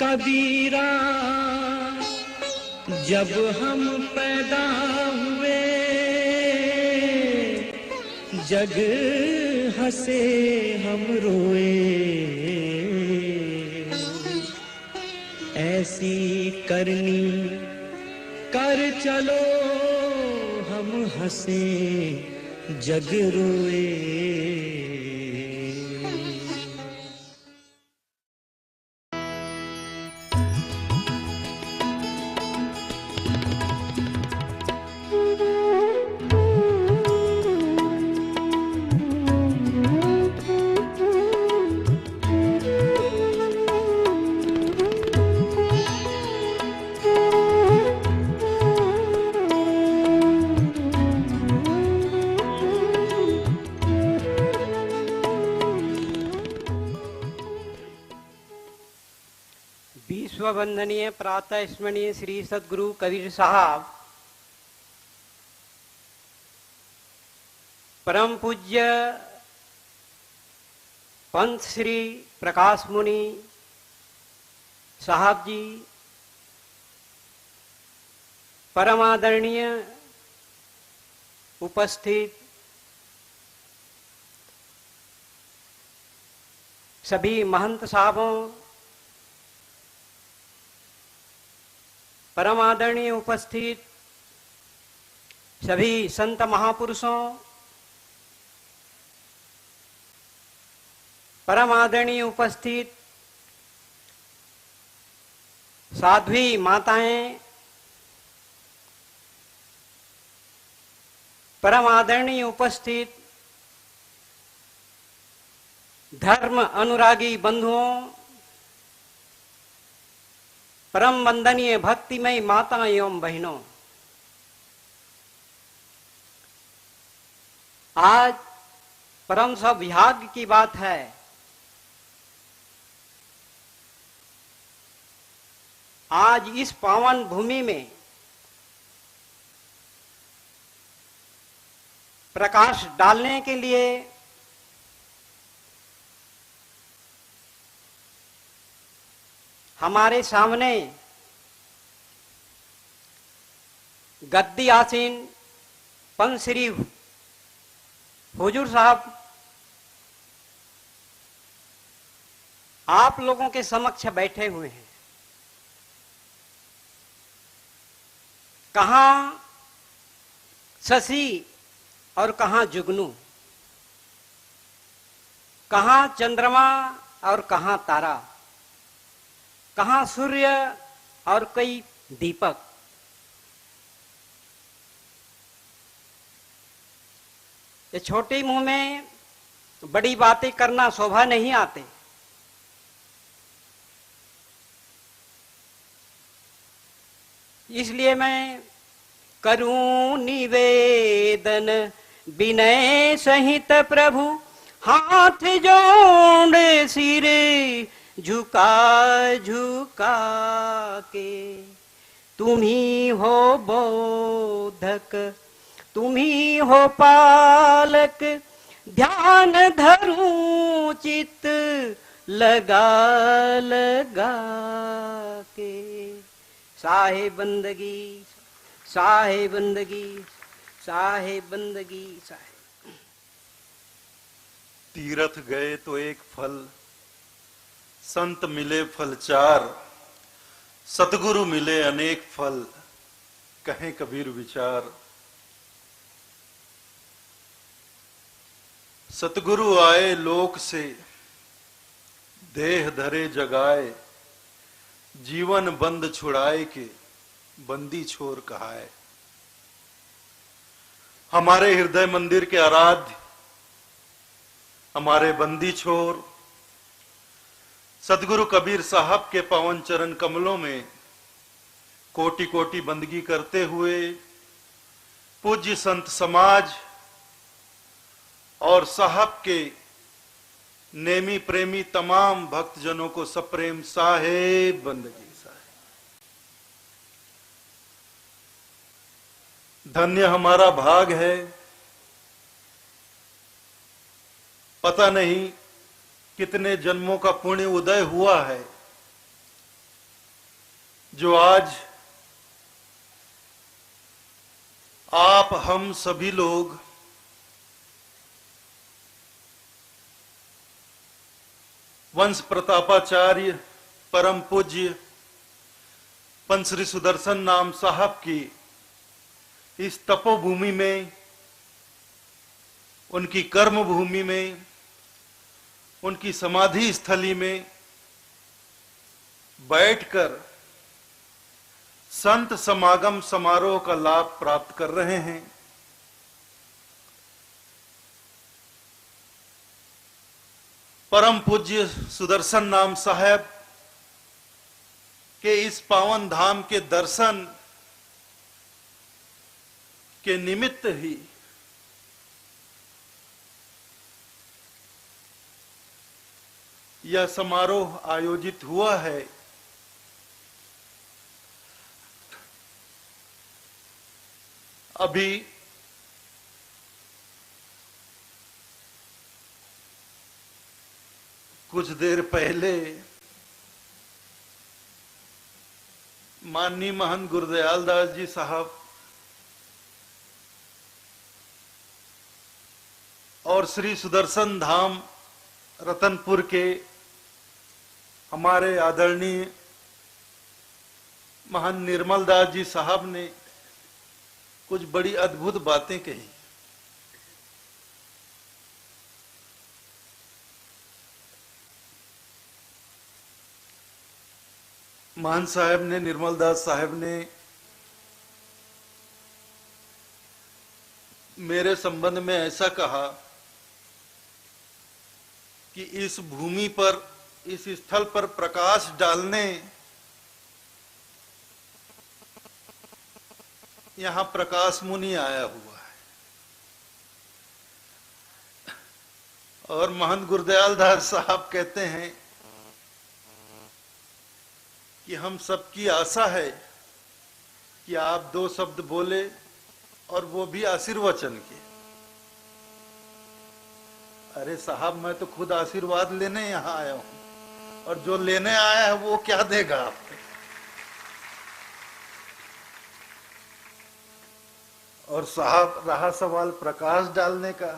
कबीरा जब हम पैदा हुए जग हंसे हम रोए, ऐसी करनी कर चलो हम हंसे जग रोए। वंदनीय प्रातः स्मरणीय श्री सद्गुरु कबीर साहब, परम पूज्य पंत श्री प्रकाश मुनि साहब जी, परम आदरणीय उपस्थित सभी महंत साहबों, परम आदरणीय उपस्थित सभी संत महापुरुषों, परम आदरणीय उपस्थित साध्वी माताएं, परम आदरणीय उपस्थित धर्म अनुरागी बंधुओं, परम वंदनीय भक्तिमय माता एवं बहनों, आज परम सौभाग्य की बात है, आज इस पावन भूमि में प्रकाश डालने के लिए हमारे सामने गद्दी आसीन पंत श्री हुजूर साहब आप लोगों के समक्ष बैठे हुए हैं। कहां शशि और कहां जुगनू, कहां चंद्रमा और कहां तारा, कहां सूर्य और कई दीपक। ये छोटे मुंह में बड़ी बातें करना शोभा नहीं आते, इसलिए मैं करूं निवेदन विनय सहित प्रभु, हाथ जोड़ सिर झुका झुका के। तुम्ही हो बोधक, तुम्ही हो पालक, ध्यान धरूं चित लगा लगा के। साहे बंदगी, साहे बंदगी, साहे बंदगी, साहे। तीरथ गए तो एक फल, संत मिले फल चार, सतगुरु मिले अनेक फल, कहें कबीर विचार। सतगुरु आए लोक से, देह धरे जगाए, जीवन बंद छुड़ाए के बंदी छोर कहाए। हमारे हृदय मंदिर के आराध्य, हमारे बंदी छोर सतगुरु कबीर साहब के पावन चरण कमलों में कोटि कोटि बंदगी करते हुए पूज्य संत समाज और साहब के नेमी प्रेमी तमाम भक्तजनों को सप्रेम साहेब बंदगी साहेब। धन्य हमारा भाग है, पता नहीं कितने जन्मों का पुण्य उदय हुआ है जो आज आप हम सभी लोग वंश प्रतापाचार्य परम पूज्य पंच श्री सुदर्शन नाम साहब की इस तपोभूमि में, उनकी कर्म भूमि में, उनकी समाधि स्थली में बैठकर संत समागम समारोह का लाभ प्राप्त कर रहे हैं। परम पूज्य सुदर्शन नाम साहब के इस पावन धाम के दर्शन के निमित्त ही यह समारोह आयोजित हुआ है। अभी कुछ देर पहले माननीय महंत गुरुदयाल दास जी साहब और श्री सुदर्शन धाम रतनपुर के हमारे आदरणीय महंत निर्मल दास जी साहब ने कुछ बड़ी अद्भुत बातें कही। महंत साहब ने, निर्मल दास साहब ने मेरे संबंध में ऐसा कहा कि इस भूमि पर, इस स्थल पर प्रकाश डालने यहां प्रकाश मुनि आया हुआ है। और महंत गुरुदयाल दास साहब कहते हैं कि हम सबकी आशा है कि आप दो शब्द बोले और वो भी आशीर्वचन के। अरे साहब, मैं तो खुद आशीर्वाद लेने यहां आया हूं, और जो लेने आया है वो क्या देगा आपको? और साहब, रहा सवाल प्रकाश डालने का,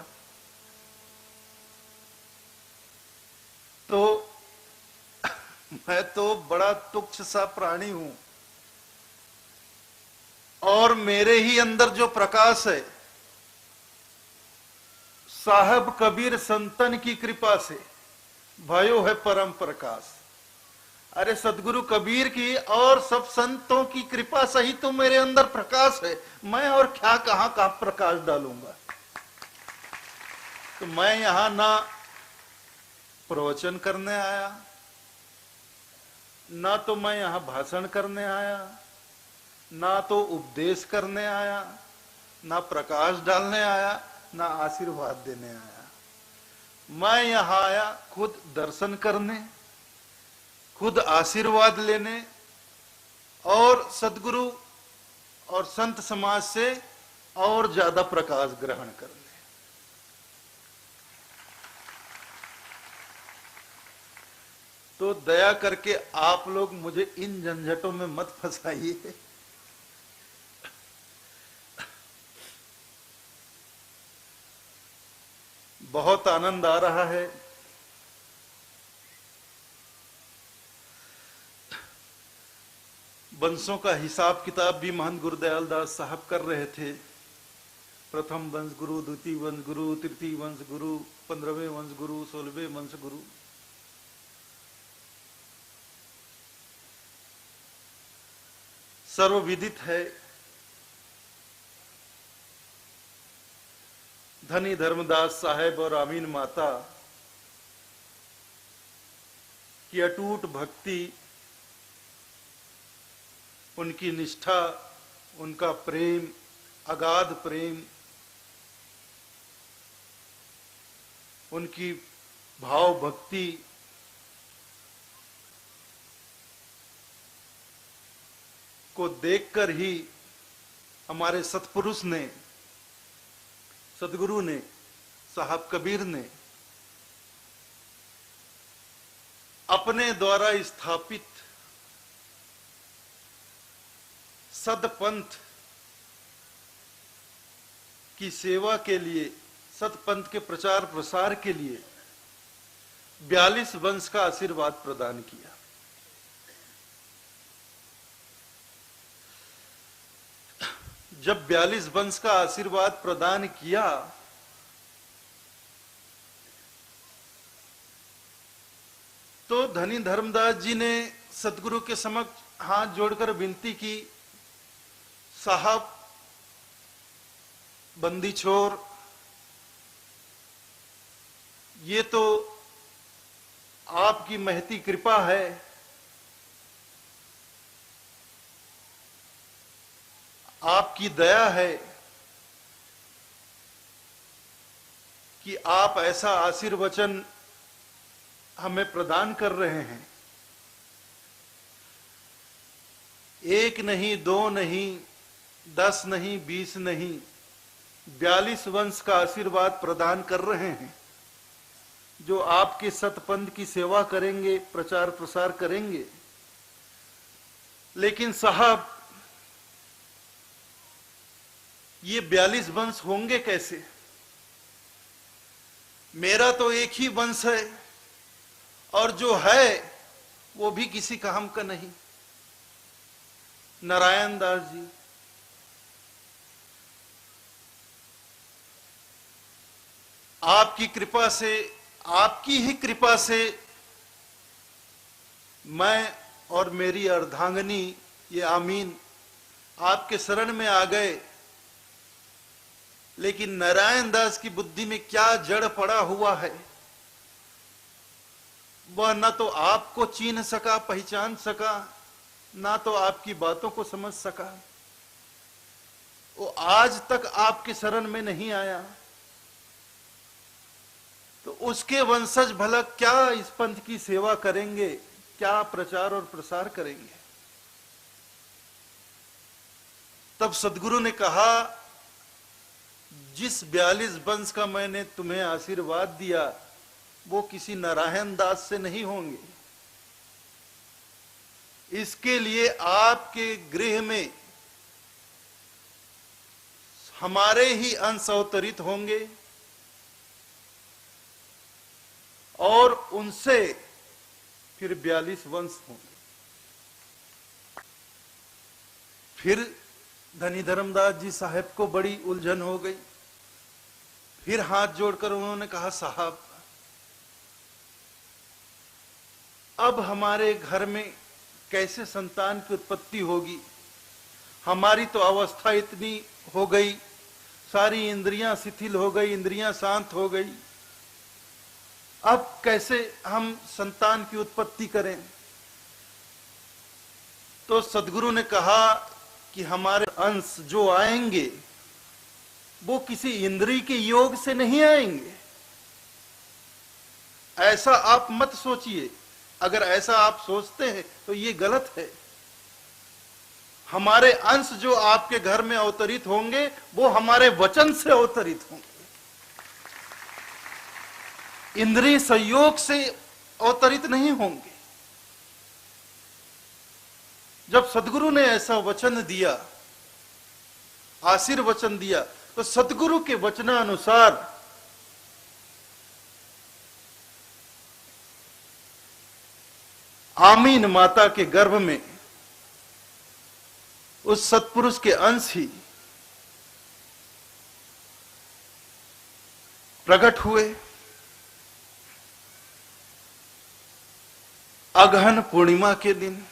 तो मैं तो बड़ा तुच्छ सा प्राणी हूं, और मेरे ही अंदर जो प्रकाश है, साहब कबीर संतन की कृपा से भयो है परम प्रकाश। अरे सदगुरु कबीर की और सब संतों की कृपा सही तो मेरे अंदर प्रकाश है। मैं और क्या कहां का प्रकाश डालूंगा? तो मैं यहां ना प्रवचन करने आया, ना तो मैं यहां भाषण करने आया, ना तो उपदेश करने आया, ना प्रकाश डालने आया, ना आशीर्वाद देने आया। मैं यहां आया खुद दर्शन करने, खुद आशीर्वाद लेने और सदगुरु और संत समाज से और ज्यादा प्रकाश ग्रहण करने। तो दया करके आप लोग मुझे इन झंझटों में मत फंसाइए। बहुत आनंद आ रहा है। वंशों का हिसाब किताब भी महंत गुरुदयाल दास साहब कर रहे थे। प्रथम वंश गुरु, द्वितीय वंश गुरु, तृतीय वंश गुरु, 15वें वंश गुरु, 16वें वंश गुरु। सर्वविदित है, धनी धर्मदास साहेब और आमीन माता की अटूट भक्ति, उनकी निष्ठा, उनका प्रेम, अगाध प्रेम, उनकी भाव भक्ति को देखकर ही हमारे सतपुरुष ने, सदगुरु ने, साहब कबीर ने अपने द्वारा स्थापित सदपंथ की सेवा के लिए, सतपंथ के प्रचार प्रसार के लिए 42 वंश का आशीर्वाद प्रदान किया। जब 42 वंश का आशीर्वाद प्रदान किया तो धनी धर्मदास जी ने सदगुरु के समक्ष हाथ जोड़कर विनती की, साहब बंदी छोर, ये तो आपकी महती कृपा है, आपकी दया है कि आप ऐसा आशीर्वचन हमें प्रदान कर रहे हैं। एक नहीं, दो नहीं, 10 नहीं, 20 नहीं, 42 वंश का आशीर्वाद प्रदान कर रहे हैं, जो आपके सतपंथ की सेवा करेंगे, प्रचार प्रसार करेंगे। लेकिन साहब, ये 42 वंश होंगे कैसे? मेरा तो एक ही वंश है, और जो है वो भी किसी काम का नहीं, नारायण दास जी। आपकी कृपा से, आपकी ही कृपा से मैं और मेरी अर्धांगिनी ये आमीन आपके शरण में आ गए। लेकिन नारायण दास की बुद्धि में क्या जड़ पड़ा हुआ है, वह न तो आपको चिन्ह सका, पहचान सका, ना तो आपकी बातों को समझ सका। वो आज तक आपके शरण में नहीं आया, तो उसके वंशज भला क्या इस पंथ की सेवा करेंगे, क्या प्रचार और प्रसार करेंगे? तब सदगुरु ने कहा, जिस 42 वंश का मैंने तुम्हें आशीर्वाद दिया वो किसी नारायण दास से नहीं होंगे। इसके लिए आपके गृह में हमारे ही अंश अवतरित होंगे और उनसे फिर 42 वंश होंगे। फिर धनी धर्मदास जी साहब को बड़ी उलझन हो गई। फिर हाथ जोड़कर उन्होंने कहा, साहब अब हमारे घर में कैसे संतान की उत्पत्ति होगी? हमारी तो अवस्था इतनी हो गई, सारी इंद्रियां शिथिल हो गई, इंद्रियां शांत हो गई, अब कैसे हम संतान की उत्पत्ति करें? तो सदगुरु ने कहा कि हमारे अंश जो आएंगे वो किसी इंद्रिय के योग से नहीं आएंगे। ऐसा आप मत सोचिए। अगर ऐसा आप सोचते हैं तो ये गलत है। हमारे अंश जो आपके घर में अवतरित होंगे वो हमारे वचन से अवतरित होंगे, इंद्रिय संयोग से अवतरित नहीं होंगे। जब सदगुरु ने ऐसा वचन दिया, आशीर्वचन दिया, तो सदगुरु के वचनानुसार आमीन माता के गर्भ में उस सत्पुरुष के अंश ही प्रकट हुए। अगहन पूर्णिमा के दिन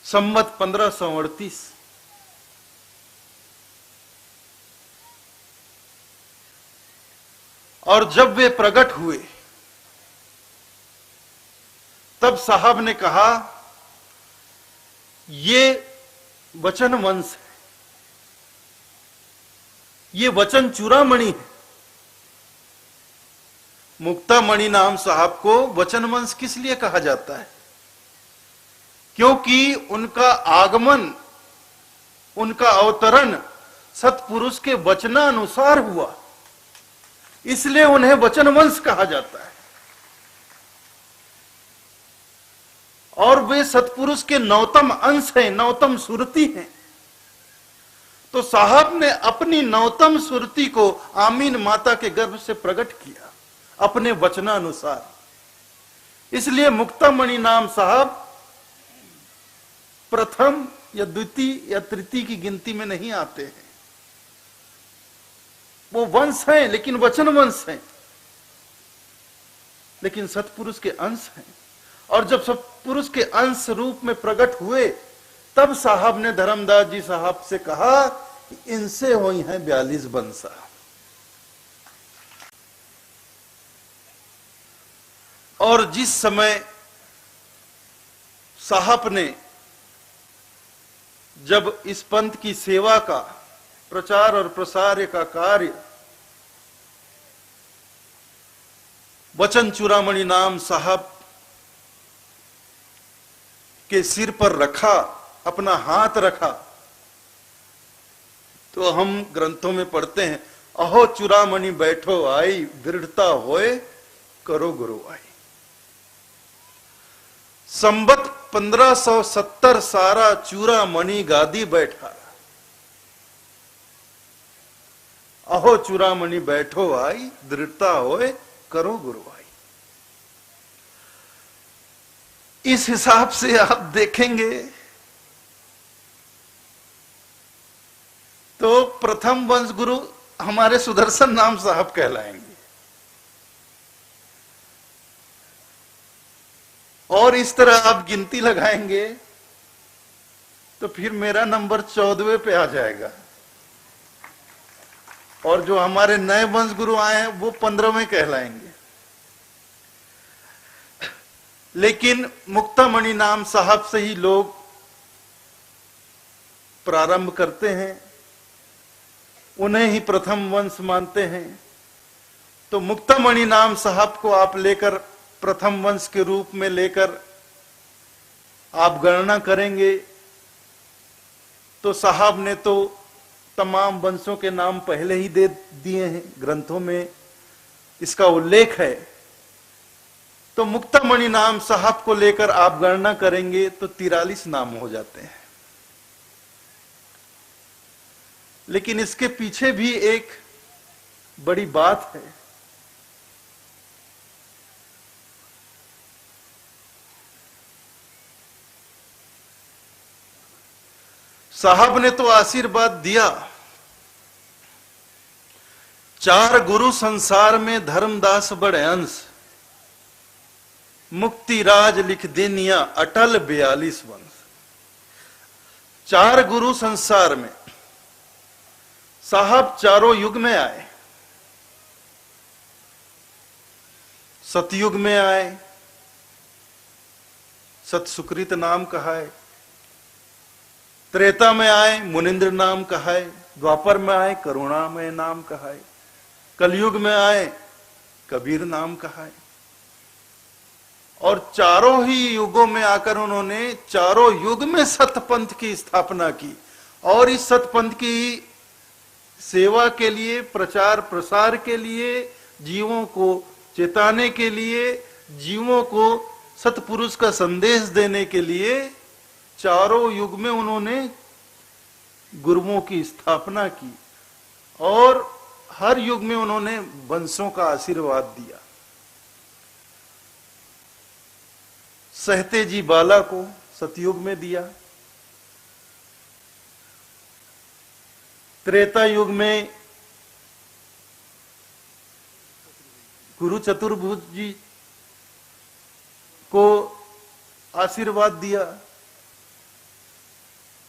संवत 1538 और जब वे प्रकट हुए तब साहब ने कहा, ये वचन वंश है, ये वचन चूड़ामणि है। मुक्तामणि नाम साहब को वचन वंश किस लिए कहा जाता है? क्योंकि उनका आगमन, उनका अवतरण सत्पुरुष के वचनानुसार हुआ, इसलिए उन्हें वचन वंश कहा जाता है। और वे सतपुरुष के नौतम अंश हैं, नौतम सुरती हैं। तो साहब ने अपनी नौतम सुरती को आमीन माता के गर्भ से प्रकट किया अपने वचनानुसार। इसलिए मुक्तामणि नाम साहब प्रथम या द्वितीय या तृतीय की गिनती में नहीं आते हैं। वो वंश हैं, लेकिन वचन वंश हैं, लेकिन सतपुरुष के अंश हैं। और जब सतपुरुष के अंश रूप में प्रकट हुए, तब साहब ने धर्मदास जी साहब से कहा कि इनसे हुई हैं 42 बंसा। और जिस समय साहब ने जब इस पंथ की सेवा का प्रचार और प्रसार का कार्य वचन चूड़ामणि नाम साहब के सिर पर रखा, अपना हाथ रखा, तो हम ग्रंथों में पढ़ते हैं, अहो चूड़ामणि बैठो आई, दृढ़ता होए करो गुरु आई। संबत 1570 सारा चूड़ामणि गादी बैठा, अहो चूड़ामणि बैठो आई, दृढ़ता होए करो गुरु आई। इस हिसाब से आप देखेंगे तो प्रथम वंश गुरु हमारे सुदर्शन नाम साहब कहलाएंगे। और इस तरह आप गिनती लगाएंगे तो फिर मेरा नंबर 14वें पे आ जाएगा, और जो हमारे नए वंश गुरु आए हैं वो 15वें कहलाएंगे। लेकिन मुक्तामणि नाम साहब से ही लोग प्रारंभ करते हैं, उन्हें ही प्रथम वंश मानते हैं। तो मुक्तामणि नाम साहब को आप लेकर प्रथम वंश के रूप में लेकर आप गणना करेंगे तो साहब ने तो तमाम वंशों के नाम पहले ही दे दिए हैं, ग्रंथों में इसका उल्लेख है। तो मुक्तामणि नाम साहब को लेकर आप गणना करेंगे तो 43 नाम हो जाते हैं। लेकिन इसके पीछे भी एक बड़ी बात है। साहब ने तो आशीर्वाद दिया, 4 गुरु संसार में धर्मदास बड़े अंश, मुक्ति राज लिख देनिया अटल 42 वंश। 4 गुरु संसार में साहब चारों युग में आए। सतयुग में आए, सत सुकृत नाम कहा है। त्रेता में आए, मुनिंद्र नाम कहा है। द्वापर में आए, करुणामय नाम कहा है। कलयुग में आए, कबीर नाम कहा है। और चारों ही युगों में आकर उन्होंने चारों युग में सतपंथ की स्थापना की, और इस सतपंथ की सेवा के लिए, प्रचार प्रसार के लिए, जीवों को चेताने के लिए, जीवों को सतपुरुष का संदेश देने के लिए चारों युग में उन्होंने गुरुओं की स्थापना की, और हर युग में उन्होंने वंशों का आशीर्वाद दिया। सहते जी बाला को सतयुग में दिया, त्रेता युग में गुरु चतुर्भुज जी को आशीर्वाद दिया।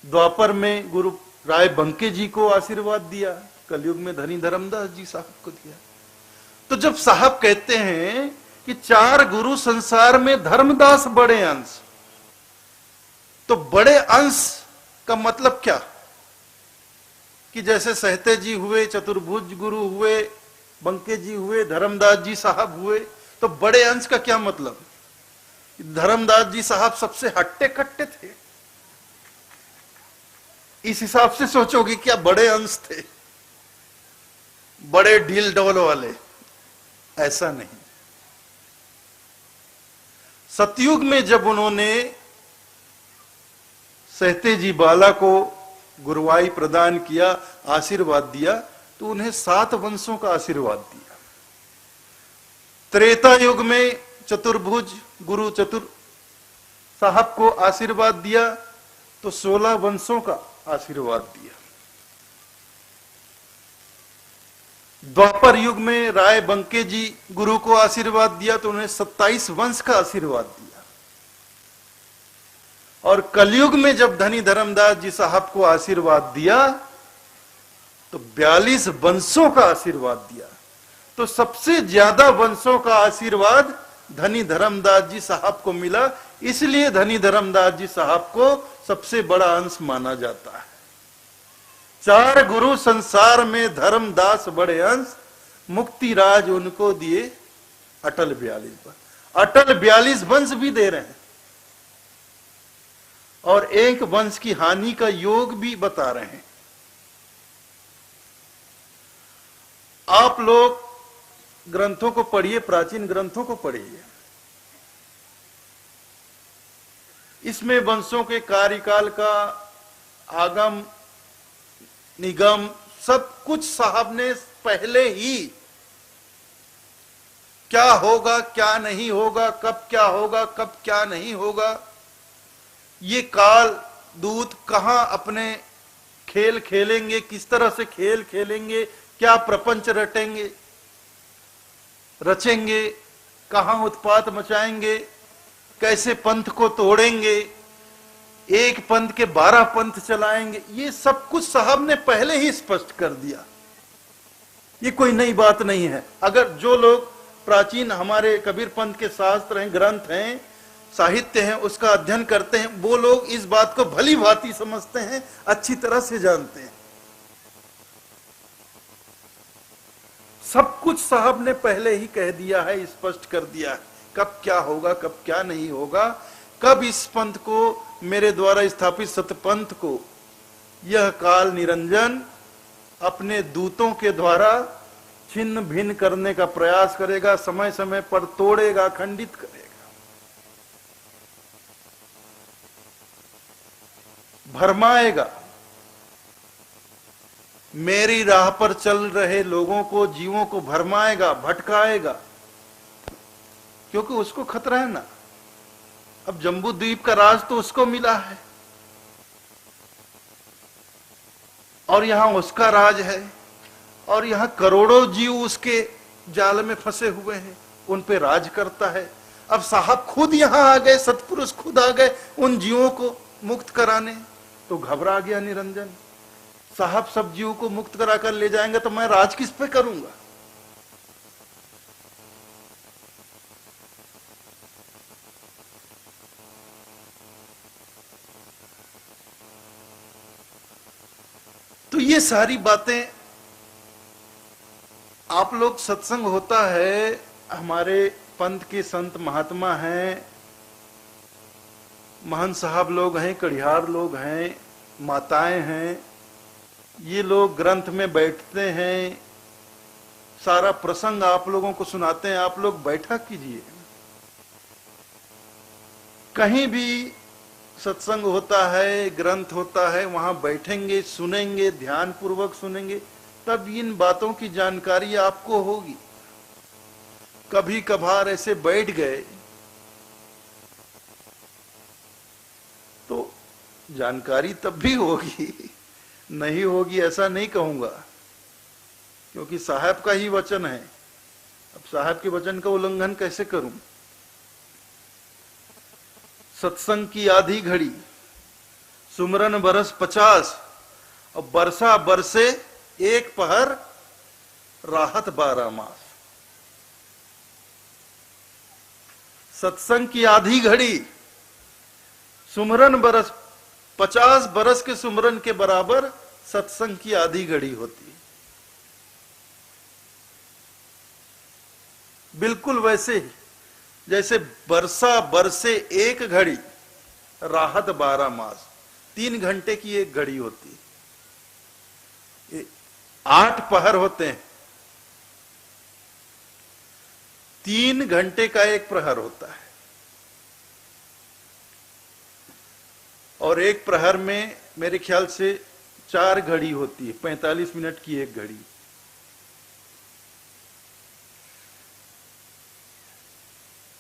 द्वापर में गुरु राय बंके जी को आशीर्वाद दिया। कलयुग में धनी धर्मदास जी साहब को दिया। तो जब साहब कहते हैं कि 4 गुरु संसार में धर्मदास बड़े अंश, तो बड़े अंश का मतलब क्या? कि जैसे सहते जी हुए, चतुर्भुज गुरु हुए, बंके जी हुए, धर्मदास जी साहब हुए, तो बड़े अंश का क्या मतलब? धर्मदास जी साहब सबसे हट्टे कट्टे थे, इस हिसाब से सोचोगे क्या बड़े अंश थे, बड़े ढील डोल वाले? ऐसा नहीं। सतयुग में जब उन्होंने सहते जी बाला को गुरुवाई प्रदान किया, आशीर्वाद दिया, तो उन्हें 7 वंशों का आशीर्वाद दिया। त्रेता युग में चतुर्भुज गुरु चतुर साहब को आशीर्वाद दिया, तो 16 वंशों का आशीर्वाद दिया। द्वापर युग में राय बंके जी गुरु को आशीर्वाद दिया, तो उन्हें 27 वंश का आशीर्वाद दिया। और कलयुग में जब धनी धर्मदास जी साहब को आशीर्वाद दिया, तो 42 वंशों का आशीर्वाद दिया। तो सबसे ज्यादा वंशों का आशीर्वाद धनी धर्मदास जी साहब को मिला, इसलिए धनी धर्मदास जी साहब को सबसे बड़ा अंश माना जाता है। 4 गुरु संसार में धर्मदास बड़े अंश, मुक्ति राज उनको दिए अटल 42 वंश। अटल 42 वंश भी दे रहे हैं और एक वंश की हानि का योग भी बता रहे हैं। आप लोग ग्रंथों को पढ़िए, प्राचीन ग्रंथों को पढ़िए। इसमें वंशों के कार्यकाल का आगम निगम सब कुछ साहब ने पहले ही, क्या होगा क्या नहीं होगा, कब क्या होगा कब क्या नहीं होगा, ये काल दूत कहां अपने खेल खेलेंगे, किस तरह से खेल खेलेंगे, क्या प्रपंच रचेंगे, कहां उत्पात मचाएंगे, कैसे पंथ को तोड़ेंगे, एक पंथ के 12 पंथ चलाएंगे, ये सब कुछ साहब ने पहले ही स्पष्ट कर दिया। ये कोई नई बात नहीं है। अगर जो लोग प्राचीन हमारे कबीर पंथ के शास्त्र हैं, ग्रंथ हैं, साहित्य हैं, उसका अध्ययन करते हैं, वो लोग इस बात को भली भांति समझते हैं, अच्छी तरह से जानते हैं। सब कुछ साहब ने पहले ही कह दिया है, स्पष्ट कर दिया है, कब क्या होगा कब क्या नहीं होगा, कब इस पंथ को, मेरे द्वारा स्थापित सतपंथ को यह काल निरंजन अपने दूतों के द्वारा छिन्न भिन्न करने का प्रयास करेगा, समय समय पर तोड़ेगा, खंडित करेगा, भरमाएगा। मेरी राह पर चल रहे लोगों को, जीवों को भरमाएगा, भटकाएगा, क्योंकि उसको खतरा है ना। अब जम्बू द्वीप का राज तो उसको मिला है और यहां उसका राज है, और यहां करोड़ों जीव उसके जाल में फंसे हुए हैं, उन पे राज करता है। अब साहब खुद यहां आ गए, सतपुरुष खुद आ गए उन जीवों को मुक्त कराने, तो घबरा गया निरंजन। साहब सब जीवों को मुक्त करा कर ले जाएंगे तो मैं राज किस पे करूंगा। तो ये सारी बातें आप लोग, सत्संग होता है, हमारे पंथ के संत महात्मा हैं, महंत साहब लोग हैं, कड़िहार लोग हैं, माताएं हैं, ये लोग ग्रंथ में बैठते हैं, सारा प्रसंग आप लोगों को सुनाते हैं। आप लोग बैठा कीजिए, कहीं भी सत्संग होता है, ग्रंथ होता है, वहां बैठेंगे, सुनेंगे, ध्यान पूर्वक सुनेंगे, तब इन बातों की जानकारी आपको होगी। कभी कभार ऐसे बैठ गए तो जानकारी तब भी होगी, नहीं होगी ऐसा नहीं कहूंगा, क्योंकि साहब का ही वचन है। अब साहब के वचन का उल्लंघन कैसे करूं। सत्संग की आधी घड़ी, सुमरन बरस 50, और बरसा बरसे एक पहर, राहत 12 मास। सत्संग की आधी घड़ी, सुमरन बरस 50 बरस के सुमरन के बराबर सत्संग की आधी घड़ी होती है। बिल्कुल वैसे ही जैसे बरसा बरसे एक घड़ी, राहत 12 मास। 3 घंटे की एक घड़ी होती है, 8 पहर होते हैं, 3 घंटे का एक प्रहर होता है। और एक प्रहर में मेरे ख्याल से 4 घड़ी होती है, 45 मिनट की एक घड़ी।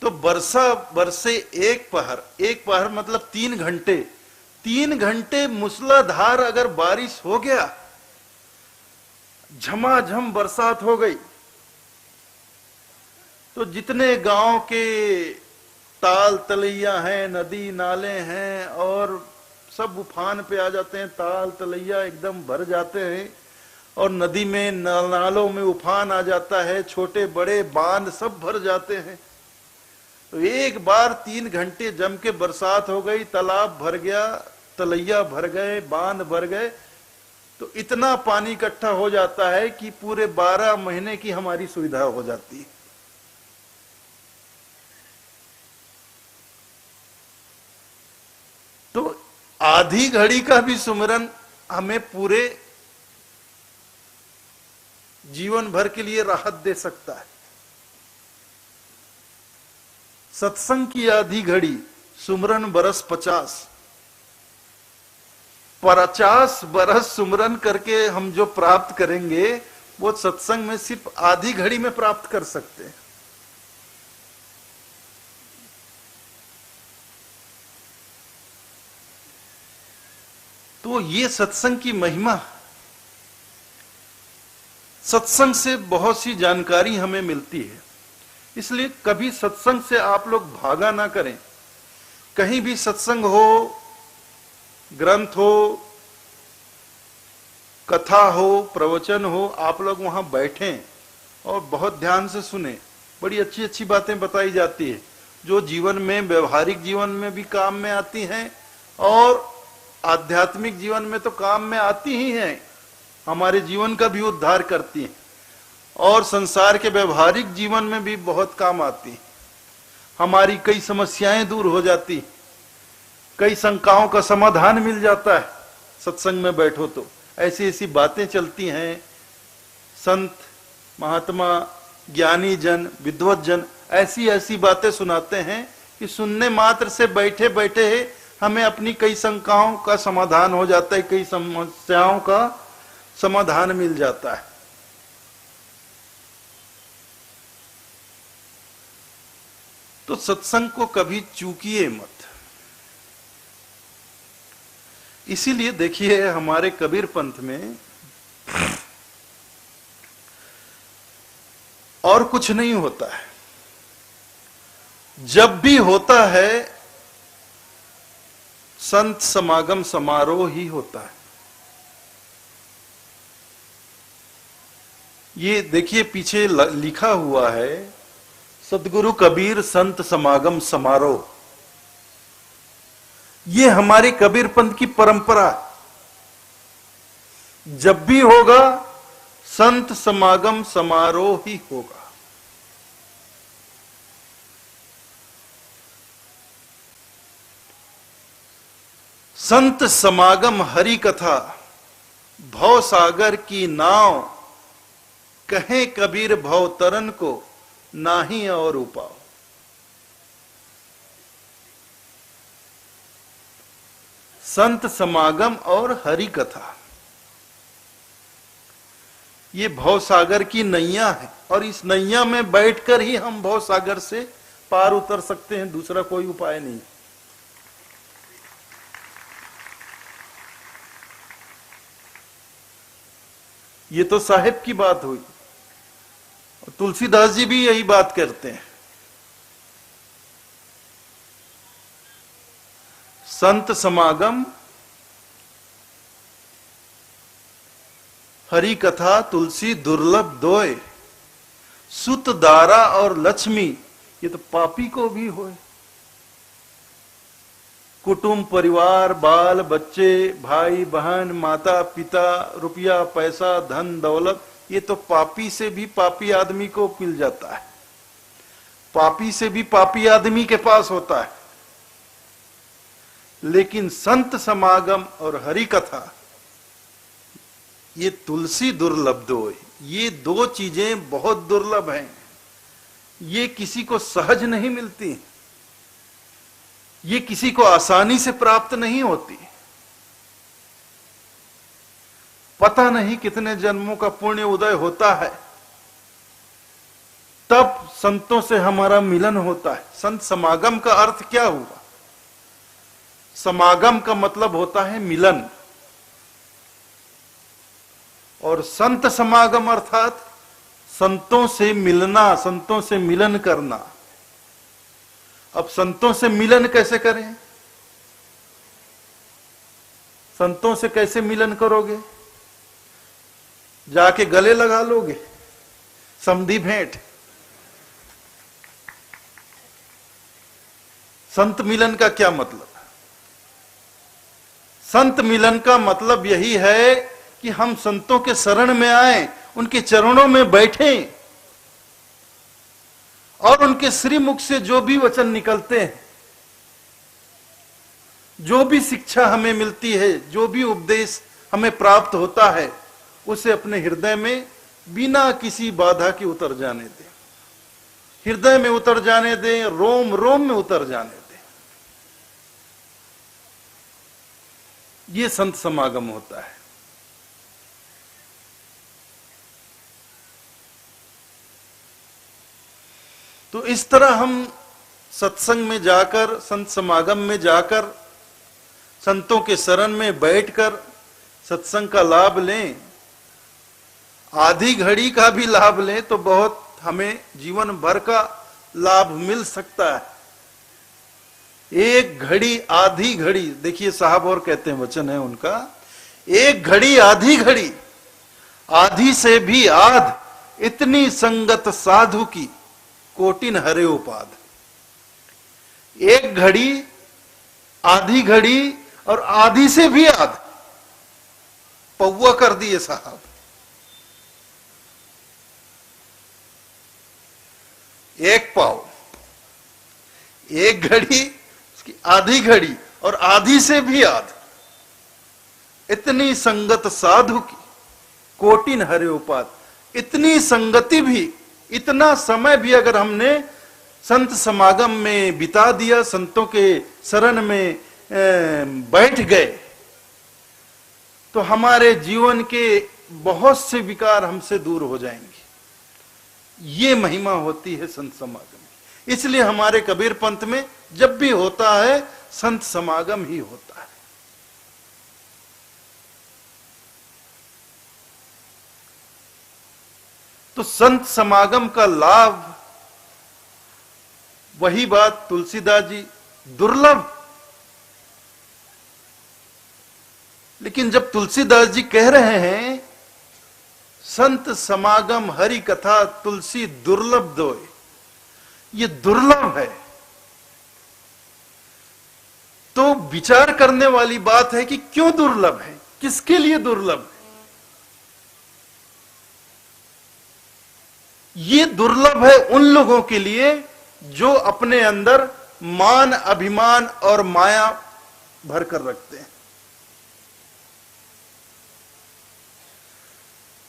तो बरसे एक पहर मतलब 3 घंटे। 3 घंटे मूसलाधार अगर बारिश हो गया, झमाझम बरसात हो गई, तो जितने गांव के ताल तलैया हैं, नदी नाले हैं, और सब उफान पे आ जाते हैं। ताल तलैया एकदम भर जाते हैं और नदी में नालों में उफान आ जाता है, छोटे बड़े बांध सब भर जाते हैं। तो एक बार 3 घंटे जम के बरसात हो गई, तालाब भर गया, तलैया भर गए, बांध भर गए, तो इतना पानी इकट्ठा हो जाता है कि पूरे 12 महीने की हमारी सुविधा हो जाती है। तो आधी घड़ी का भी सुमिरन हमें पूरे जीवन भर के लिए राहत दे सकता है। सत्संग की आधी घड़ी, सुमरन बरस 50। 50 बरस सुमरन करके हम जो प्राप्त करेंगे वो सत्संग में सिर्फ आधी घड़ी में प्राप्त कर सकते हैं। तो ये सत्संग की महिमा। सत्संग से बहुत सी जानकारी हमें मिलती है, इसलिए कभी सत्संग से आप लोग भागा ना करें। कहीं भी सत्संग हो, ग्रंथ हो, कथा हो, प्रवचन हो, आप लोग वहां बैठें और बहुत ध्यान से सुने। बड़ी अच्छी अच्छी बातें बताई जाती है जो जीवन में, व्यवहारिक जीवन में भी काम में आती हैं और आध्यात्मिक जीवन में तो काम में आती ही हैं, हमारे जीवन का भी उद्धार करती हैं और संसार के व्यवहारिक जीवन में भी बहुत काम आती हैं। हमारी कई समस्याएं दूर हो जाती, कई शंकाओं का समाधान मिल जाता है सत्संग में बैठो तो। ऐसी ऐसी बातें चलती हैं, संत महात्मा ज्ञानी जन विद्वत जन ऐसी ऐसी बातें सुनाते हैं कि सुनने मात्र से बैठे बैठे हमें अपनी कई शंकाओं का समाधान हो जाता है, कई समस्याओं का समाधान मिल जाता है। तो सत्संग को कभी चूकिए मत। इसीलिए देखिए हमारे कबीर पंथ में और कुछ नहीं होता है, जब भी होता है संत समागम समारोह ही होता है। ये देखिए पीछे लिखा हुआ है सदगुरु कबीर संत समागम समारोह। ये हमारे कबीर पंथ की परंपरा। जब भी होगा संत समागम समारोह ही होगा। संत समागम हरि कथा, भव सागर की नाव, कहे कबीर भव तरन को नाही और उपाव। संत समागम और हरि कथा ये भव सागर की नैया है और इस नैया में बैठकर ही हम भव सागर से पार उतर सकते हैं, दूसरा कोई उपाय नहीं। ये तो साहिब की बात हुई, तुलसीदास जी भी यही बात करते हैं। संत समागम हरि कथा तुलसी दुर्लभ दोय, सुत दारा और लक्ष्मी ये तो पापी को भी होए। कुटुंब परिवार बाल बच्चे भाई बहन माता पिता रुपया पैसा धन दौलत ये तो पापी से भी पापी आदमी को मिल जाता है, पापी से भी पापी आदमी के पास होता है। लेकिन संत समागम और हरि कथा ये तुलसी दुर्लभ दो, ये दो चीजें बहुत दुर्लभ हैं, ये किसी को सहज नहीं मिलती। ये किसी को आसानी से प्राप्त नहीं होती। पता नहीं कितने जन्मों का पुण्य उदय होता है, तब संतों से हमारा मिलन होता है। संत समागम का अर्थ क्या हुआ? समागम का मतलब होता है मिलन, और संत समागम अर्थात संतों से मिलना, संतों से मिलन करना। अब संतों से मिलन कैसे करें? संतों से कैसे मिलन करोगे? जाके गले लगा लोगे, समधी भेंट? संत मिलन का क्या मतलब? संत मिलन का मतलब यही है कि हम संतों के शरण में आए, उनके चरणों में बैठें, और उनके श्रीमुख से जो भी वचन निकलते हैं, जो भी शिक्षा हमें मिलती है, जो भी उपदेश हमें प्राप्त होता है, उसे अपने हृदय में बिना किसी बाधा के उतर जाने दें, हृदय में उतर जाने दें, रोम रोम में उतर जाने दें। ये संत समागम होता है। तो इस तरह हम सत्संग में जाकर, संत समागम में जाकर, संतों के शरण में बैठकर सत्संग का लाभ लें, आधी घड़ी का भी लाभ लें तो बहुत हमें जीवन भर का लाभ मिल सकता है। एक घड़ी आधी घड़ी, देखिए साहब और कहते हैं, वचन है उनका, एक घड़ी आधी घड़ी, आधी से भी आध, इतनी संगत साधु की कोटिन हरे उपाद। एक घड़ी, आधी घड़ी और आधी से भी आध, पौवा कर दिए साहब। एक पाव, एक घड़ी, उसकी आधी घड़ी और आधी से भी आध, इतनी संगत साधु की कोटिन हरे उपाद। इतनी संगति भी, इतना समय भी अगर हमने संत समागम में बिता दिया, संतों के शरण में बैठ गए, तो हमारे जीवन के बहुत से विकार हमसे दूर हो जाएंगे। ये महिमा होती है संत समागम की। इसलिए हमारे कबीर पंथ में जब भी होता है, संत समागम ही होता है। तो संत समागम का लाभ, वही बात तुलसीदास जी, दुर्लभ। लेकिन जब तुलसीदास जी कह रहे हैं संत समागम हरि कथा तुलसी दुर्लभ दोय, ये दुर्लभ है, तो विचार करने वाली बात है कि क्यों दुर्लभ है, किसके लिए दुर्लभ है। ये दुर्लभ है उन लोगों के लिए जो अपने अंदर मान, अभिमान और माया भर कर रखते हैं।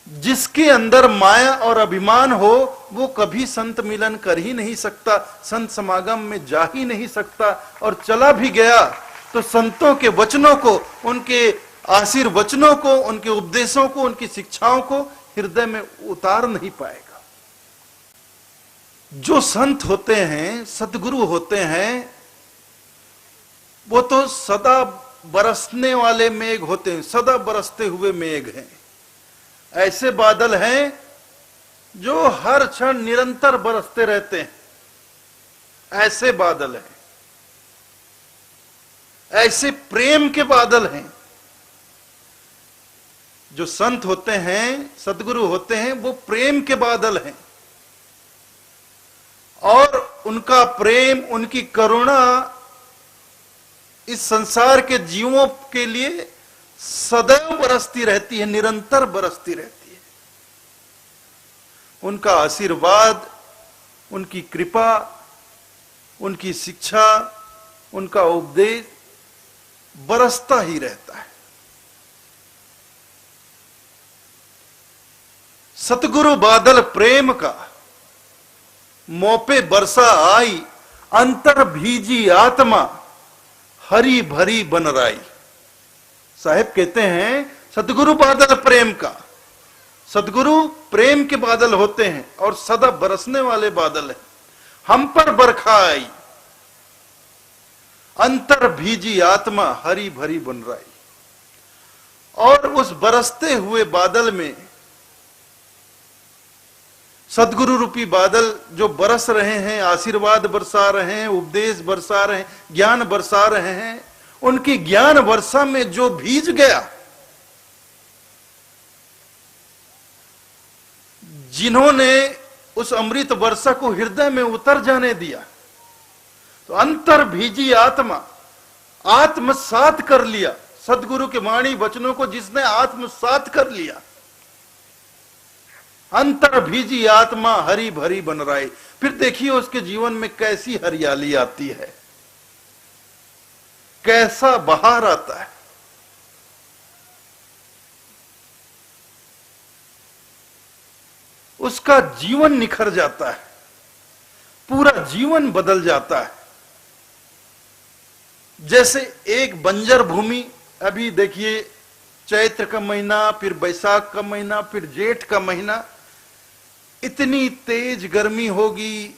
जिसके अंदर माया और अभिमान हो, वो कभी संत मिलन कर ही नहीं सकता, संत समागम में जा ही नहीं सकता, और चला भी गया तो संतों के वचनों को, उनके आशीर्वचनों को, उनके उपदेशों को, उनकी शिक्षाओं को हृदय में उतार नहीं पाएगा। जो संत होते हैं, सद्गुरु होते हैं, वो तो सदा बरसने वाले मेघ होते हैं, सदा बरसते हुए मेघ हैं। ऐसे बादल हैं जो हर क्षण निरंतर बरसते रहते हैं, ऐसे बादल हैं। ऐसे प्रेम के बादल हैं। जो संत होते हैं, सद्गुरु होते हैं, वो प्रेम के बादल हैं, और उनका प्रेम, उनकी करुणा इस संसार के जीवों के लिए सदैव बरसती रहती है, निरंतर बरसती रहती है। उनका आशीर्वाद, उनकी कृपा, उनकी शिक्षा, उनका उपदेश बरसता ही रहता है। सतगुरु बादल प्रेम का, मोपे बरसा आई, अंतर भीजी आत्मा, हरी भरी बनराई। साहेब कहते हैं सदगुरु बादल प्रेम का, सदगुरु प्रेम के बादल होते हैं और सदा बरसने वाले बादल हैं। हम पर बरखा आई, अंतर भीजी आत्मा हरी भरी बनराई। और उस बरसते हुए बादल में सदगुरु रूपी बादल जो बरस रहे हैं, आशीर्वाद बरसा रहे हैं, उपदेश बरसा रहे हैं, ज्ञान बरसा रहे हैं, उनकी ज्ञान वर्षा में जो भीज गया, जिन्होंने उस अमृत वर्षा को हृदय में उतर जाने दिया, तो अंतर भीजी आत्मा आत्मसात कर लिया। सदगुरु के वाणी वचनों को जिसने आत्मसात कर लिया, अंतर भीजी आत्मा हरी भरी बनराई। फिर देखिए उसके जीवन में कैसी हरियाली आती है, कैसा बहार आता है। उसका जीवन निखर जाता है, पूरा जीवन बदल जाता है। जैसे एक बंजर भूमि, अभी देखिए चैत्र का महीना, फिर बैसाख का महीना, फिर जेठ का महीना, इतनी तेज गर्मी होगी,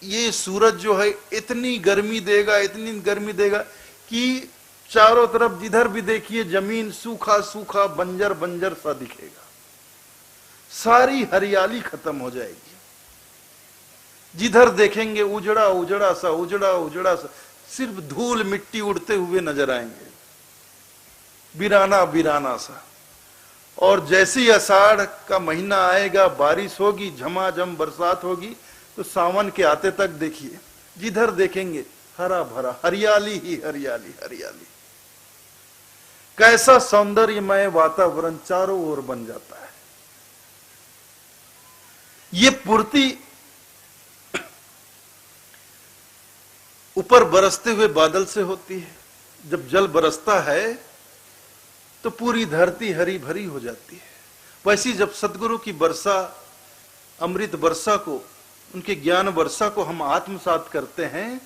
ये सूरज जो है इतनी गर्मी देगा, इतनी गर्मी देगा कि चारों तरफ जिधर भी देखिए जमीन सूखा सूखा बंजर बंजर सा दिखेगा, सारी हरियाली खत्म हो जाएगी। जिधर देखेंगे उजड़ा उजड़ा सा, उजड़ा उजड़ा सा, सिर्फ धूल मिट्टी उड़ते हुए नजर आएंगे, वीराना वीराना सा। और जैसे ही आषाढ़ का महीना आएगा, बारिश होगी, झमाझम बरसात होगी, तो सावन के आते तक देखिए जिधर देखेंगे हरा भरा, हरियाली ही हरियाली हरियाली। कैसा सौंदर्यमय वातावरण चारों ओर बन जाता है। ये पूर्ति ऊपर बरसते हुए बादल से होती है। जब जल बरसता है तो पूरी धरती हरी भरी हो जाती है। वैसी जब सदगुरु की वर्षा, अमृत वर्षा को, उनके ज्ञान वर्षा को हम आत्मसात करते हैं,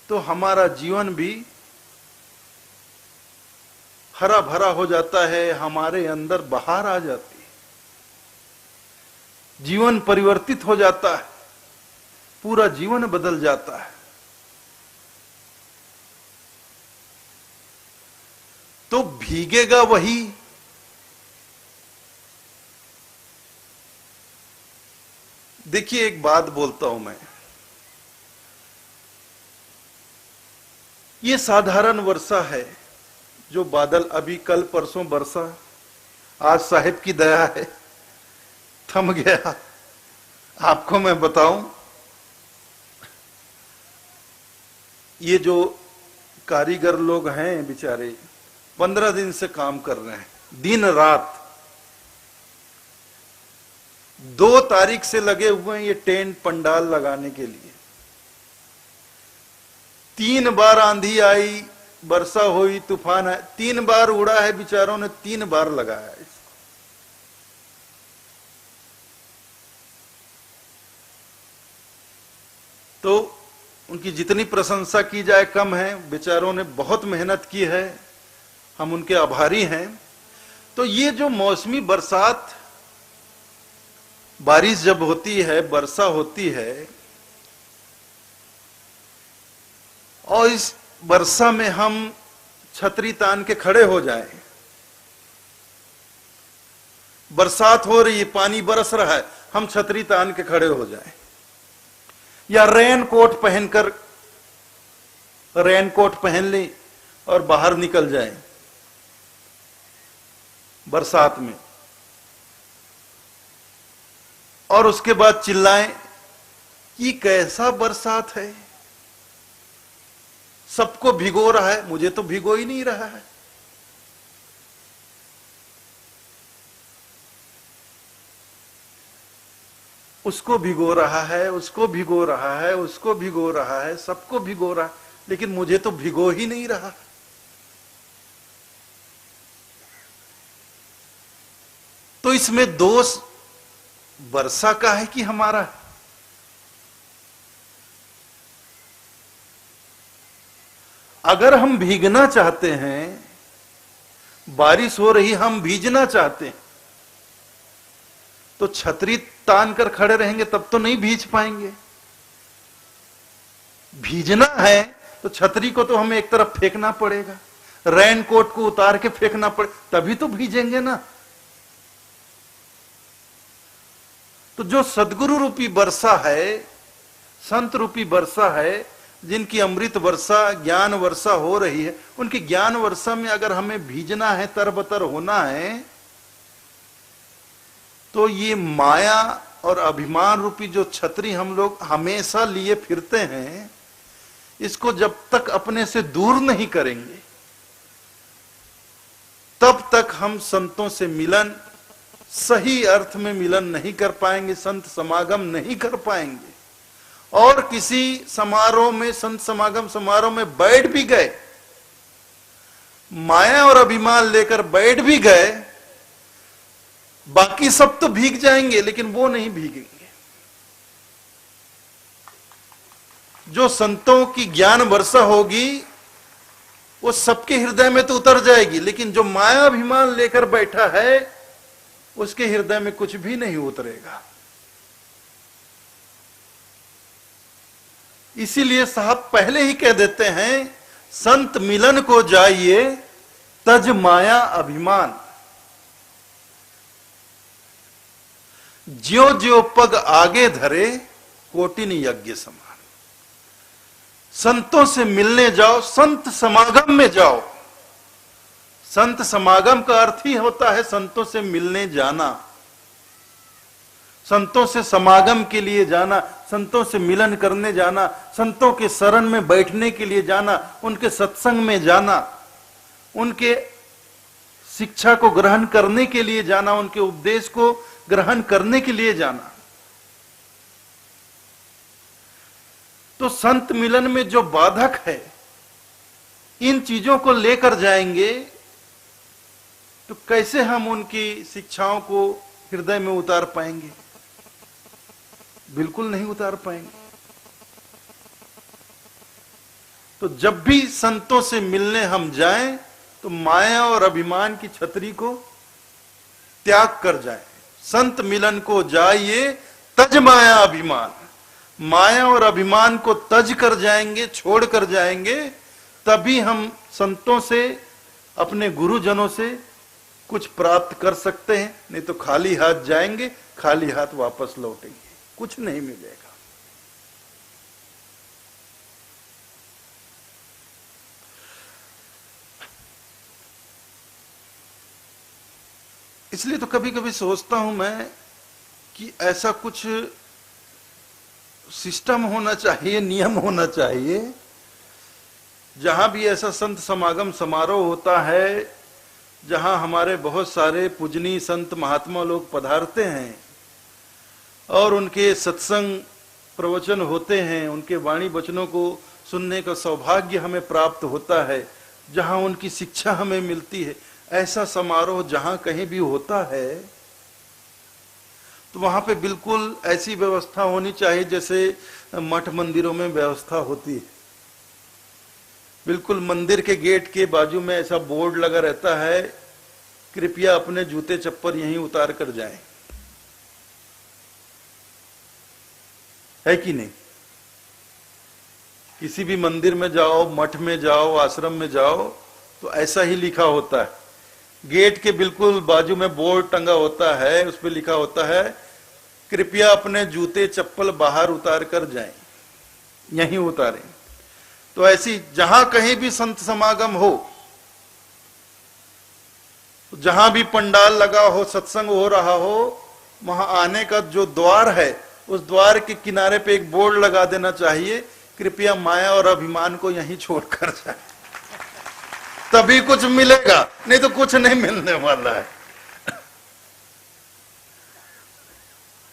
तो हमारा जीवन भी हरा भरा हो जाता है, हमारे अंदर बहार आ जाती है, जीवन परिवर्तित हो जाता है, पूरा जीवन बदल जाता है। तो भीगेगा वही, देखिए एक बात बोलता हूं मैं, ये साधारण वर्षा है जो बादल अभी कल परसों बरसा, आज साहिब की दया है थम गया। आपको मैं बताऊं, ये जो कारीगर लोग हैं बेचारे 15 दिन से काम कर रहे हैं, दिन रात, 2 तारीख से लगे हुए हैं ये टेंट पंडाल लगाने के लिए। 3 बार आंधी आई, वर्षा हुई, तूफान आया, 3 बार उड़ा है बेचारों ने, 3 बार लगाया है इसको। तो उनकी जितनी प्रशंसा की जाए कम है, बेचारों ने बहुत मेहनत की है, हम उनके आभारी हैं। तो ये जो मौसमी बरसात, बारिश जब होती है, वर्षा होती है, और इस वर्षा में हम छतरी तान के खड़े हो जाएं, बरसात हो रही है, पानी बरस रहा है, हम छतरी तान के खड़े हो जाएं, या रेन कोट पहनकर, रेन कोट पहन लें और बाहर निकल जाएं बरसात में, और उसके बाद चिल्लाएं कि कैसा बरसात है, सबको भिगो रहा है, मुझे तो भिगो ही नहीं रहा है। उसको भिगो रहा है, उसको भिगो रहा है, उसको भिगो रहा है, सबको भिगो रहा है, लेकिन मुझे तो भिगो ही नहीं रहा। तो इसमें दोष वर्षा का है कि हमारा है? अगर हम भीगना चाहते हैं, बारिश हो रही, हम भीगना चाहते हैं, तो छतरी तान कर खड़े रहेंगे तब तो नहीं भीग पाएंगे। भीगना है तो छतरी को तो हमें एक तरफ फेंकना पड़ेगा, रेनकोट को उतार के फेंकना पड़े, तभी तो भीजेंगे ना। तो जो सदगुरु रूपी वर्षा है, संत रूपी वर्षा है, जिनकी अमृत वर्षा, ज्ञान वर्षा हो रही है, उनकी ज्ञान वर्षा में अगर हमें भीजना है, तरबतर होना है, तो ये माया और अभिमान रूपी जो छतरी हम लोग हमेशा लिए फिरते हैं, इसको जब तक अपने से दूर नहीं करेंगे, तब तक हम संतों से मिलन, सही अर्थ में मिलन नहीं कर पाएंगे, संत समागम नहीं कर पाएंगे। और किसी समारोह में, संत समागम समारोह में बैठ भी गए, माया और अभिमान लेकर बैठ भी गए, बाकी सब तो भीग जाएंगे लेकिन वो नहीं भीगेंगे। जो संतों की ज्ञान वर्षा होगी वो सबके हृदय में तो उतर जाएगी, लेकिन जो माया अभिमान लेकर बैठा है उसके हृदय में कुछ भी नहीं उतरेगा। इसीलिए साहब पहले ही कह देते हैं, संत मिलन को जाइए तज माया अभिमान, ज्यो ज्यो पग आगे धरे कोटिन यज्ञ समान। संतों से मिलने जाओ, संत समागम में जाओ। संत समागम का अर्थ ही होता है संतों से मिलने जाना, संतों से समागम के लिए जाना, संतों से मिलन करने जाना, संतों के शरण में बैठने के लिए जाना, उनके सत्संग में जाना, उनके शिक्षा को ग्रहण करने के लिए जाना, उनके उपदेश को ग्रहण करने के लिए जाना। तो संत मिलन में जो बाधक है, इन चीजों को लेकर जाएंगे तो कैसे हम उनकी शिक्षाओं को हृदय में उतार पाएंगे? बिल्कुल नहीं उतार पाएंगे। तो जब भी संतों से मिलने हम जाएं तो माया और अभिमान की छतरी को त्याग कर जाएं। संत मिलन को जाइए तज माया अभिमान, माया और अभिमान को तज कर जाएंगे, छोड़ कर जाएंगे, तभी हम संतों से, अपने गुरुजनों से कुछ प्राप्त कर सकते हैं। नहीं तो खाली हाथ जाएंगे, खाली हाथ वापस लौटेंगे, कुछ नहीं मिलेगा। इसलिए तो कभी कभी सोचता हूं मैं कि ऐसा कुछ सिस्टम होना चाहिए, नियम होना चाहिए, जहां भी ऐसा संत समागम समारोह होता है, जहां हमारे बहुत सारे पूजनीय संत महात्मा लोग पधारते हैं और उनके सत्संग प्रवचन होते हैं, उनके वाणी वचनों को सुनने का सौभाग्य हमें प्राप्त होता है, जहां उनकी शिक्षा हमें मिलती है, ऐसा समारोह जहां कहीं भी होता है तो वहां पे बिल्कुल ऐसी व्यवस्था होनी चाहिए जैसे मठ मंदिरों में व्यवस्था होती है। बिल्कुल मंदिर के गेट के बाजू में ऐसा बोर्ड लगा रहता है, कृपया अपने जूते चप्पल यहीं उतार कर जाएं। है कि नहीं? किसी भी मंदिर में जाओ, मठ में जाओ, आश्रम में जाओ तो ऐसा ही लिखा होता है। गेट के बिल्कुल बाजू में बोर्ड टंगा होता है, उस पर लिखा होता है कृपया अपने जूते चप्पल बाहर उतार कर जाएं, यहीं उतारें। तो ऐसी जहां कहीं भी संत समागम हो, जहां भी पंडाल लगा हो, सत्संग हो रहा हो, वहां आने का जो द्वार है उस द्वार के किनारे पे एक बोर्ड लगा देना चाहिए, कृपया माया और अभिमान को यहीं छोड़कर जाए, तभी कुछ मिलेगा, नहीं तो कुछ नहीं मिलने वाला है।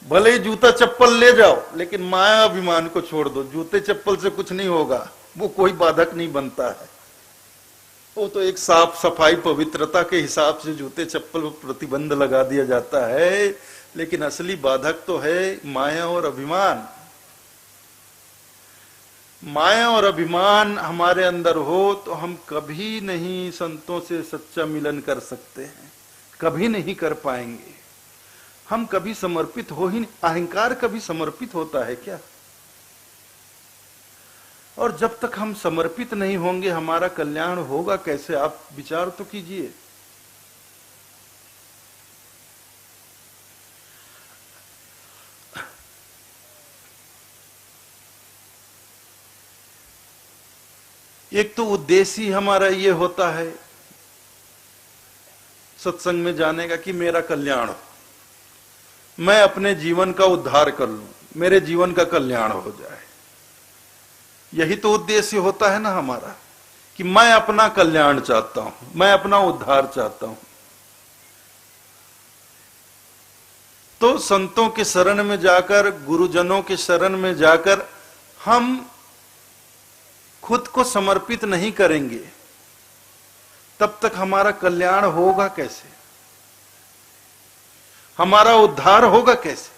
भले ही जूता चप्पल ले जाओ लेकिन माया अभिमान को छोड़ दो। जूते चप्पल से कुछ नहीं होगा, वो कोई बाधक नहीं बनता है। वो तो एक साफ सफाई पवित्रता के हिसाब से जूते चप्पल पर प्रतिबंध लगा दिया जाता है, लेकिन असली बाधक तो है माया और अभिमान। माया और अभिमान हमारे अंदर हो तो हम कभी नहीं संतों से सच्चा मिलन कर सकते हैं, कभी नहीं कर पाएंगे। हम कभी समर्पित हो ही नहीं। अहंकार कभी समर्पित होता है क्या? और जब तक हम समर्पित नहीं होंगे हमारा कल्याण होगा कैसे? आप विचार तो कीजिए। एक तो उद्देश्य ही हमारा ये होता है सत्संग में जाने का कि मेरा कल्याण हो, मैं अपने जीवन का उद्धार कर लूं, मेरे जीवन का कल्याण हो जाए। यही तो उद्देश्य होता है ना हमारा, कि मैं अपना कल्याण चाहता हूं, मैं अपना उद्धार चाहता हूं। तो संतों के शरण में जाकर, गुरुजनों के शरण में जाकर हम खुद को समर्पित नहीं करेंगे तब तक हमारा कल्याण होगा कैसे? हमारा उद्धार होगा कैसे?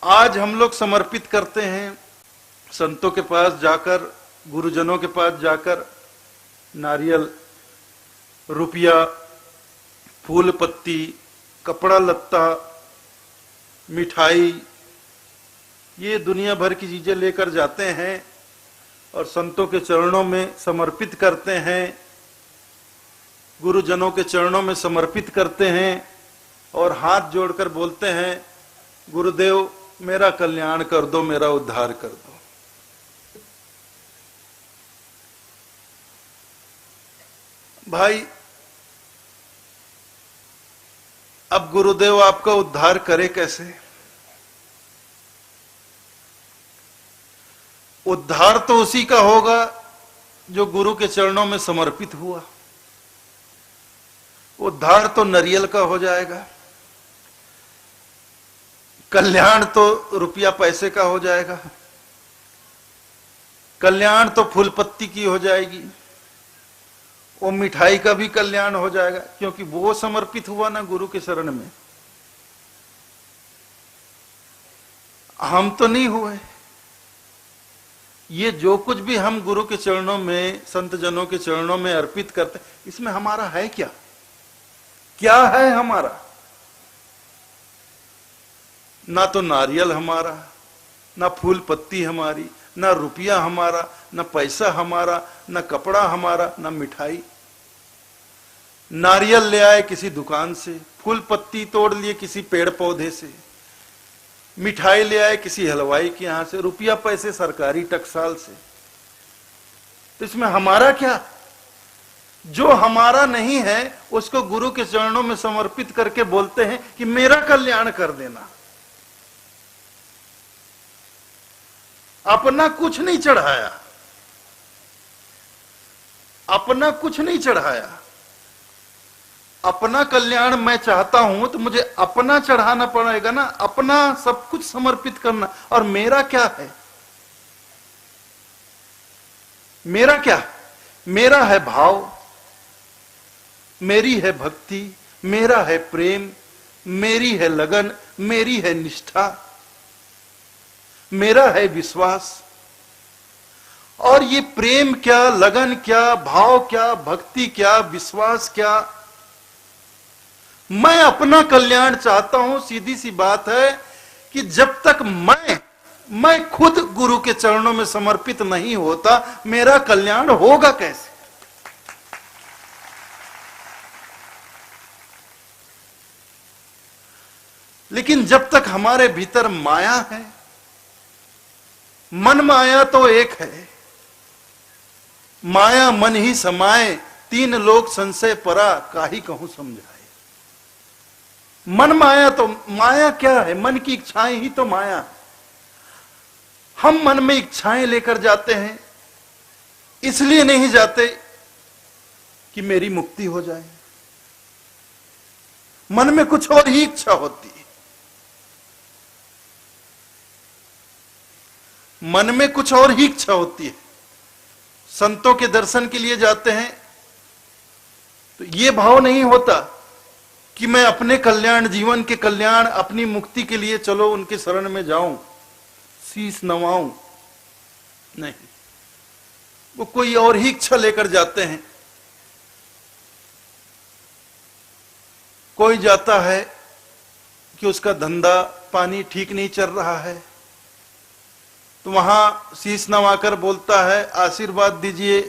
आज हम लोग समर्पित करते हैं संतों के पास जाकर, गुरुजनों के पास जाकर, नारियल, रुपया, फूल पत्ती, कपड़ा लत्ता, मिठाई, ये दुनिया भर की चीजें लेकर जाते हैं और संतों के चरणों में समर्पित करते हैं, गुरुजनों के चरणों में समर्पित करते हैं और हाथ जोड़कर बोलते हैं, गुरुदेव मेरा कल्याण कर दो, मेरा उद्धार कर दो। भाई, अब गुरुदेव आपका उद्धार करे कैसे? उद्धार तो उसी का होगा जो गुरु के चरणों में समर्पित हुआ। उद्धार तो नरियल का हो जाएगा, कल्याण तो रुपया पैसे का हो जाएगा, कल्याण तो फूल पत्ती की हो जाएगी, वो मिठाई का भी कल्याण हो जाएगा, क्योंकि वो समर्पित हुआ ना गुरु के शरण में। हम तो नहीं हुए। ये जो कुछ भी हम गुरु के चरणों में, संत जनों के चरणों में अर्पित करते हैं, इसमें हमारा है क्या? क्या है हमारा? ना तो नारियल हमारा, ना फूल पत्ती हमारी, ना रुपया हमारा, ना पैसा हमारा, ना कपड़ा हमारा, ना मिठाई। नारियल ले आए किसी दुकान से, फूल पत्ती तोड़ लिए किसी पेड़ पौधे से, मिठाई ले आए किसी हलवाई के यहां से, रुपया पैसे सरकारी टकसाल से। तो इसमें हमारा क्या? जो हमारा नहीं है उसको गुरु के चरणों में समर्पित करके बोलते हैं कि मेरा कल्याण कर देना। अपना कुछ नहीं चढ़ाया, अपना कुछ नहीं चढ़ाया। अपना कल्याण मैं चाहता हूं तो मुझे अपना चढ़ाना पड़ेगा ना, अपना सब कुछ समर्पित करना। और मेरा क्या है? मेरा क्या? मेरा है भाव, मेरी है भक्ति, मेरा है प्रेम, मेरी है लगन, मेरी है निष्ठा, मेरा है विश्वास। और ये प्रेम क्या, लगन क्या, भाव क्या, भक्ति क्या, विश्वास क्या? मैं अपना कल्याण चाहता हूं। सीधी सी बात है कि जब तक मैं खुद गुरु के चरणों में समर्पित नहीं होता, मेरा कल्याण होगा कैसे? लेकिन जब तक हमारे भीतर माया है, मन माया तो एक है, माया मन ही समाये, तीन लोक संशय परा, काहि कहूं समझाए। मन माया तो माया क्या है? मन की इच्छाएं ही तो माया है। हम मन में इच्छाएं लेकर जाते हैं, इसलिए नहीं जाते कि मेरी मुक्ति हो जाए। मन में कुछ और ही इच्छा होती है, मन में कुछ और ही इच्छा होती है। संतों के दर्शन के लिए जाते हैं तो यह भाव नहीं होता कि मैं अपने कल्याण, जीवन के कल्याण, अपनी मुक्ति के लिए चलो उनके शरण में जाऊं। शीश नवाऊं, नहीं, वो कोई और ही इच्छा लेकर जाते हैं। कोई जाता है कि उसका धंधा पानी ठीक नहीं चल रहा है, तो वहां शीश नवाकर बोलता है, आशीर्वाद दीजिए,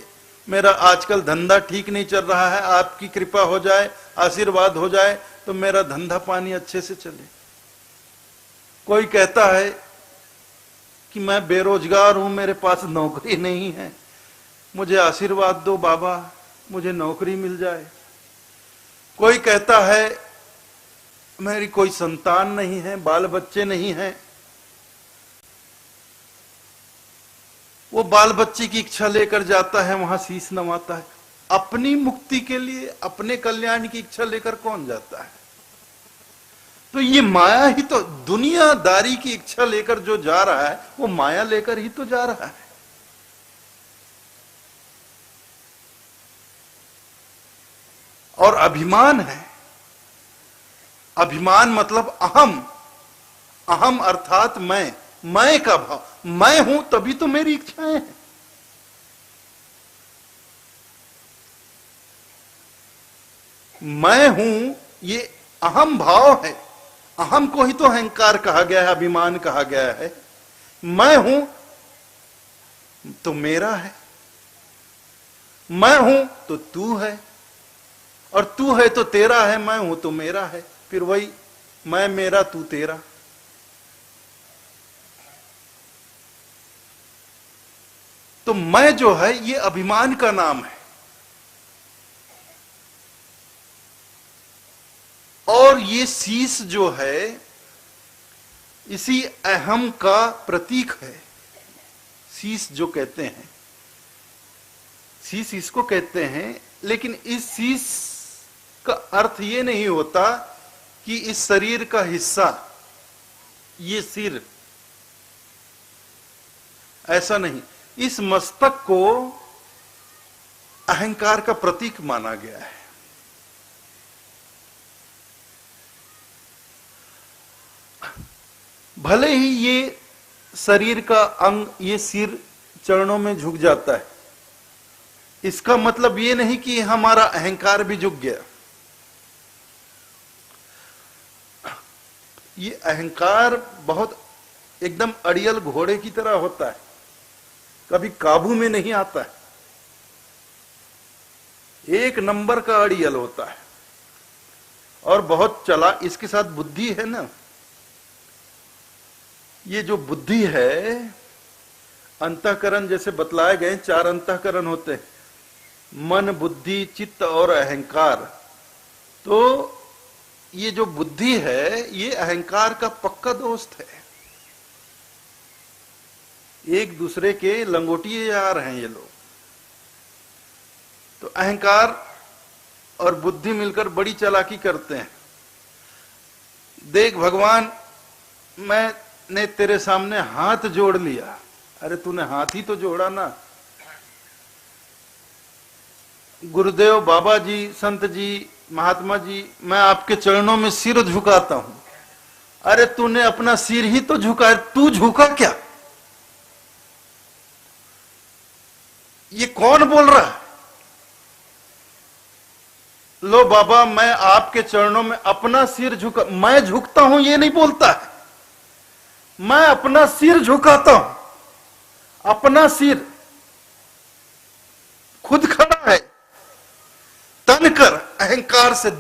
मेरा आजकल धंधा ठीक नहीं चल रहा है, आपकी कृपा हो जाए, आशीर्वाद हो जाए तो मेरा धंधा पानी अच्छे से चले। कोई कहता है कि मैं बेरोजगार हूं, मेरे पास नौकरी नहीं है, मुझे आशीर्वाद दो बाबा, मुझे नौकरी मिल जाए। कोई कहता है मेरी कोई संतान नहीं है, बाल बच्चे नहीं हैं, वो बाल बच्चे की इच्छा लेकर जाता है, वहां शीश नवाता है। अपनी मुक्ति के लिए, अपने कल्याण की इच्छा लेकर कौन जाता है? तो ये माया ही तो, दुनियादारी की इच्छा लेकर जो जा रहा है वो माया लेकर ही तो जा रहा है। और अभिमान है, अभिमान मतलब अहम, अहम अर्थात मैं का भाव, मैं हूं तभी तो मेरी इच्छाएं हैं। मैं हूं ये अहम भाव है, अहम को ही तो अहंकार कहा गया है, अभिमान कहा गया है। मैं हूं तो मेरा है, मैं हूं तो तू है, और तू है तो तेरा है, मैं हूं तो मेरा है, फिर वही मैं मेरा तू तेरा। तो मैं जो है ये अभिमान का नाम है, और ये शीश जो है इसी अहम का प्रतीक है। शीश जो कहते हैं, शीश इसको कहते हैं, लेकिन इस शीश का अर्थ ये नहीं होता कि इस शरीर का हिस्सा ये सिर, ऐसा नहीं। इस मस्तक को अहंकार का प्रतीक माना गया है। भले ही ये शरीर का अंग, ये सिर चरणों में झुक जाता है, इसका मतलब ये नहीं कि हमारा अहंकार भी झुक गया। ये अहंकार बहुत एकदम अड़ियल घोड़े की तरह होता है, कभी काबू में नहीं आता है, एक नंबर का अड़ियल होता है और बहुत चला। इसके साथ बुद्धि है ना, ये जो बुद्धि है, अंतःकरण जैसे बतलाए गए, 4 अंतःकरण होते हैं, मन, बुद्धि, चित्त और अहंकार। तो ये जो बुद्धि है ये अहंकार का पक्का दोस्त है, एक दूसरे के लंगोटिए जा रहे हैं ये लोग। तो अहंकार और बुद्धि मिलकर बड़ी चालाकी करते हैं। देख भगवान, मैंने तेरे सामने हाथ जोड़ लिया। अरे तूने हाथ ही तो जोड़ा ना। गुरुदेव, बाबा जी, संत जी, महात्मा जी, मैं आपके चरणों में सिर झुकाता हूं। अरे तूने अपना सिर ही तो झुकाया, तू झुका क्या? ये कौन बोल रहा है? लो बाबा, मैं आपके चरणों में अपना सिर झुका, मैं झुकता हूं ये नहीं बोलता है, मैं अपना सिर झुकाता हूं। अपना सिर खुद खड़ा है, तन कर अहंकार से